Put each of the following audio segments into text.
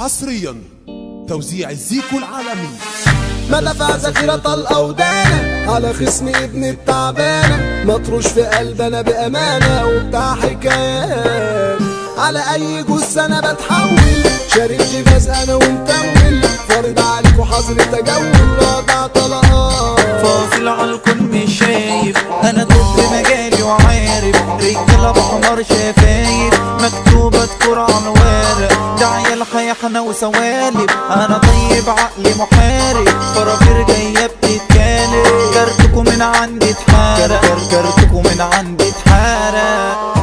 حصريا توزيع الزيكو العالمي. ما دفع ذخيرة الأودانة على خصم ابن التعبانة، مطروش في قلبنا بأمانة وبتاع حكايات. على أي جثة أنا بتحول، شارب جباز أنا ومتول، فارض عليك وحظر تجول، راضع طلقات فاصل عالكون مش شايف، أنا ضد مجالي وعارف، رجالة بحمار شفايف مكتوبة تكور على الورق، ده عيال حيحنا وسوالب، أنا طيب عقلي محارب، فرافير جاية بتتكالب، كارتكوا من عندي اتحرق، كارتكوا من عندي اتحرق.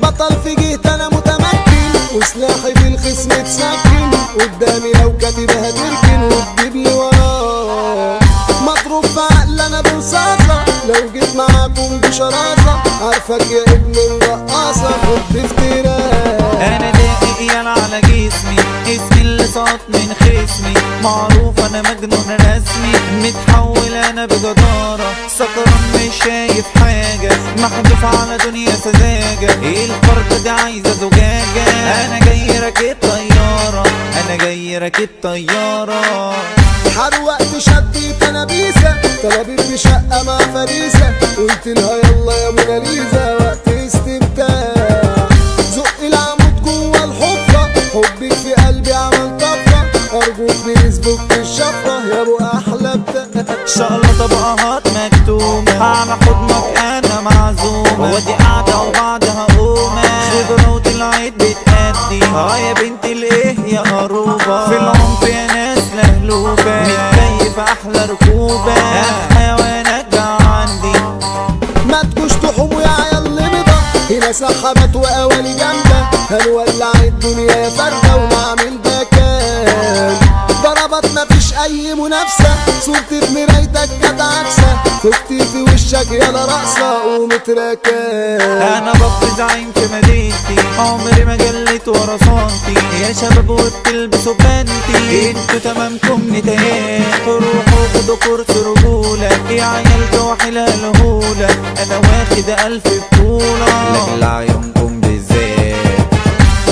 بطل في جيت أنا متمكن، وسلاحي في الخصم اتسكن، قدامي لو كاتبها تركن وتجيبلي وراه. مضروب في عقل أنا برصاصة، لو جيت معاكم بشراسة، عارفك يا ابن الرقاصة خد افتراء. أنا داقيق على جسمي، اسمي اللي سقط من خصمي، معروف أنا مجنون رسمي، متحول أنا بجدارة، سكران مش شايف حاجة، محذوف على دنيا سذاجة، الفرقة دي عايزة زجاجة. أنا جاي راكب طيارة، أنا جاي راكب طيارة. حروقت شديت انا بيسة، طلبت في شقة مع فريسة، قلت لها يلا يا موناليزا وقت استمتاع. زق العمود جوه الحفرة، حبك في قلبي عمل طفرة، ارجوك بيسبك في الشفرة يا ابو احلى بتاع. شغلة طبقات مكتومة، على حضنك انا معزومة، ودي قاعدة وبعدها قومة، خبرة وطلعت بتأدي، يا بنت الايه يا قروبة، في العنف يا ناس لهلوبة، متكيف احلى ركوبة، حيوانات جا عندي. ما تجوش تحوموا يا عيال لمضة، هنا سحبت وقوالي جامدة، هنولع الدنيا يا فردة ونعمل بكان. ضربت مفيش اي منافسة، صورتي في مرايتك كانت عكسة، خفتي في وشك يالا رقصة قومت ركان. انا بابا زعيم في مدينتي، عمري ما جليت ورا صنتي، يا شباب وبتلبسوا بنتي، انتوا تمامكم نتايات، روحوا خدوا كورس رجولة، يا عيال جواحل الهولة، انا واخد 1000 بطولة لكن لعيونكم بالذات.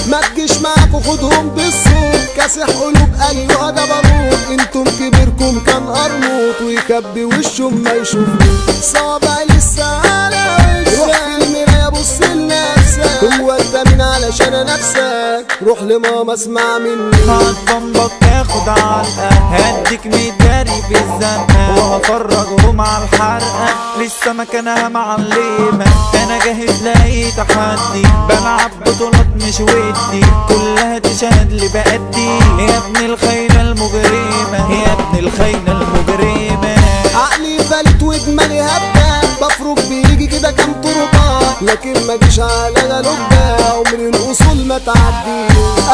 ما تجيش معاكوا خدهم بالصوت، كاسح قلوب ايوه ده بارود، انتم كبيركم كان قرموط، ويكبي وشه ما يشوفني، صابع لسه على وشك، روح في المرايه بص لنفسك، هو انت مين علشان نفسك، روح لماما اسمع مني. هتبمبك تاخد علقة، هديك مداري في الزنقة، وهفرجهم على الحرقة، لسه مكانها معلمة، انا جاهز لاي تحدي، بلعب بطولات مش ودي، كلها تشهد لي بأدي، يا ابن الخاينة المجرمة، يا ابن الخاينة المجرمة. عقلي فلت ودماغي هبة، بفرج بيجي كده كام تربة، لكن ما جيش على غلوبة، عمري الاصول ما تعدي،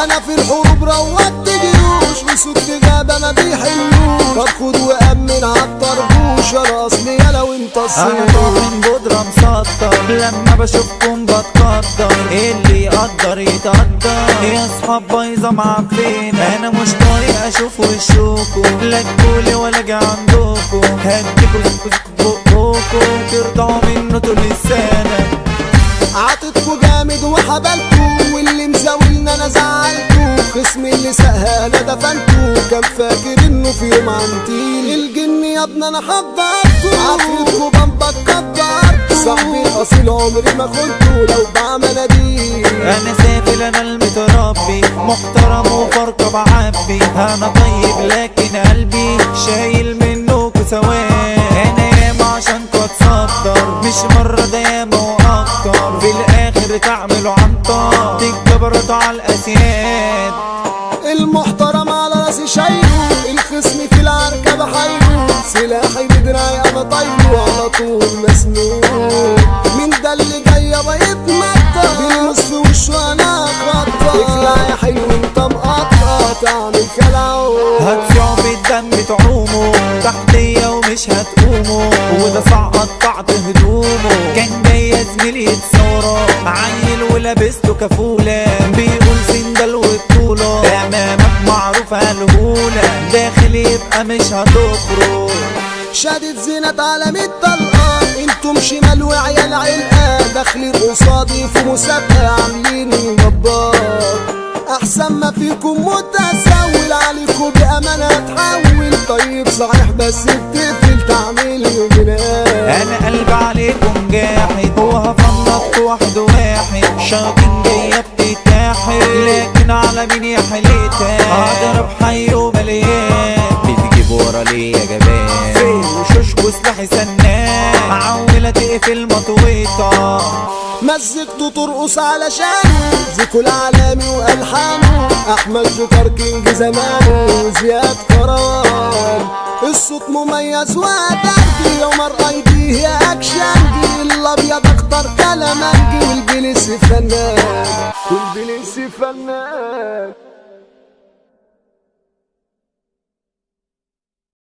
انا في الحروب روضت جيوش، وسكت غابة ما بيحلوش، طب خد وامن عالطربوش، انا اصلي يالا وانت انا الصيد. طاحن بودرة مسطر، لما بشوفكم بتقدر، اللي يقدر يتقدر، يا اصحاب بايظة معفنة، انا مش طايق اشوف وشوكوا، لا تقولي ولا اجي عندكوا، هديكوا بقوكوا ترضعوا منه طول السنة. عطتكوا جامد وحبلتوا، واللي مزاولنا انا زعلتوا، خصمي اللي سقها انا دفنتوا، كان فاكر انه في يوم عنتيل، الجن يا ابني انا حضرته، عفريتكوا بمبك كبرته، صاحبي الاصيل عمري ما خنته، لو بعمل اديل. انا سافل انا المتربي، محترم وفرقة بعبي، انا طيب لكن قلبي شايل منكوا سواد، انا ياما عشانكوا اتصدر، مش مرة ده ياما واكتر، في الاخر تعملوا عنطر، تتجبرتوا على الاسياد. المحترم على راسي شايله، الخصم في العركة بحايله، سلاحي بدراعي انا طايله، على طول مسنون، مين ده اللي جاي بيتمطر، بالنص في وشه انا اخطر، اخلع يا حلو انت مقطع، تعمل كلاو، هتسعوا في الدم تعوموا، تحتية ومش هتقوموا، وده صعب قطعت هدومه، كان جاي يا زميلي يتصوروا، عيل ولابسته كفولة، بيقول سندل وبطولة، امامك معروف الهولة، داخل يبقى مش هتخرج. شادت زينة على 100 طلقة، انتم شمال وعيال علقة، داخلين قصادي في مسابقة عاملين جبار، احسن ما فيكم متسول عليكم بامانه تحول طيب صحيح بس بتقفل تعمل يومينات. انا قلبي عليكم جاحد وهفنط واحد واحد شاطين جايه بتتاحد لكن على مين يا حليتها اضرب حي ومليان بتجيب ورا ليه يا جبان فين وشوشك وسلاحي سنان عوله تقفل مطويطه مزجته ترقص علشانه زيكو العالمي والحانه احمد جوكر كينج زمانه وزياد قرار الصوت مميز وتركي عمر ايدي هي اكشنجي الابيض اختار كلامنجي والبليس فنان والبليس فنان.